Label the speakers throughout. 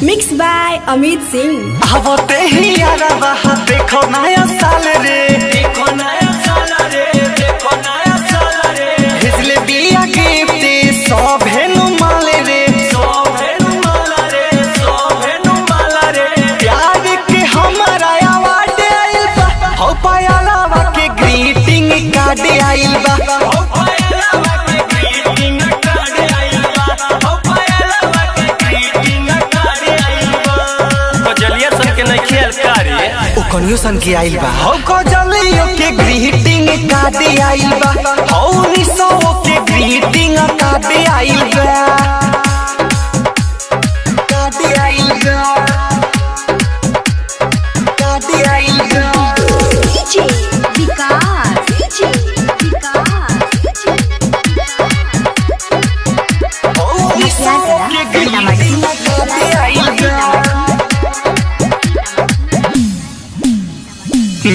Speaker 1: Mix by Amit Singh.
Speaker 2: आवते ही यारवा देखो नया साल रे, देखो नया साल रे, देखो नया साल रे। हिजले बिया गिफ्ट सब हेनु माले रे, सब हेनु माला रे, सब हेनु माला रे। प्यार के हमारा अवार्ड आइल बा, हो पायलावा के ग्रीटिंग कार्ड आइल बा, हो पायलावा के ग्रीटिंग कार्ड आइल बा, हो पायलावा के ग्रीटिंग कार्ड आइल बा।
Speaker 3: कजलिया सन के नहीं खेल कारी
Speaker 2: ओ कनियो सन के आइल बा, हो कजलियो के ग्रीटिंग कार्ड आइल बा, हो निसो के ग्रीटिंग कार्ड आइल बा, कार्ड आइल बा, कार्ड आइल बा।
Speaker 1: डीजे विकास, डीजे विकास।
Speaker 2: हो निसो के ग्रीटिंग कार्ड आइल बा।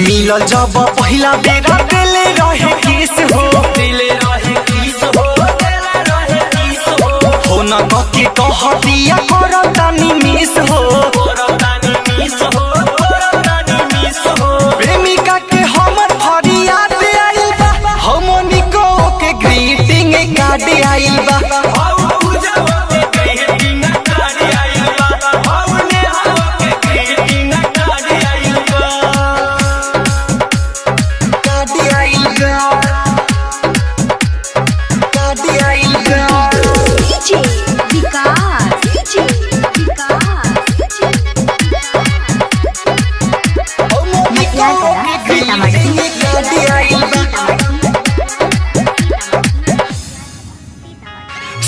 Speaker 2: मिलल जब पहिला बेरा दिले रहे किस हो, दिले रहे किस हो, दिले रहे किस हो न कके कहतिया करतानी मिस हो, करतानी मिस हो, करतानी मिस हो। प्रेमिका के हमर फरियाद आइल बा, हमनिको के ग्रीटिंग कार्ड आइल बा, हो पूजवा के ग्रीटिंग कार्ड आइल बा, हो नेहा के ग्रीटिंग कार्ड आइल बा, कार्ड आइल बा, कार्ड आइल बा।
Speaker 1: डीजे विकास, डीजे विकास।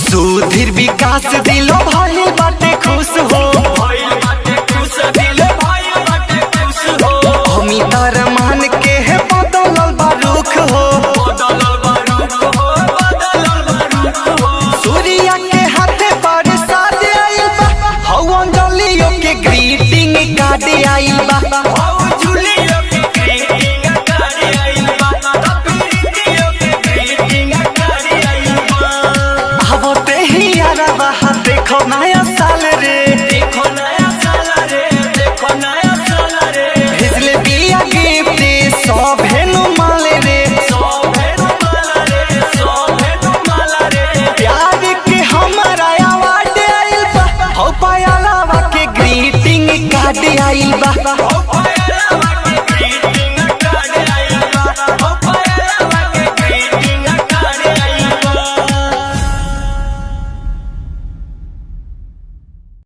Speaker 2: सुधीर विकास दिलो भइल बाटे खुश हो, भइल बाटे खुश, दिलो भइल बाटे खुश हो। अमित अरमान के है बदलल बा रुख हो, बदलल बा रुख हो, बदलल बा रुख हो। सूर्या के हाथे पर साथ आइल बा, हो अंजलियो के ग्रीटिंग कार्ड आइल बा, हो जूलियो के ग्रीटिंग कार्ड आइल बा, तपीरियो के ग्रीटिंग कार्ड आइल बा। आवते ही यारवा देखो ना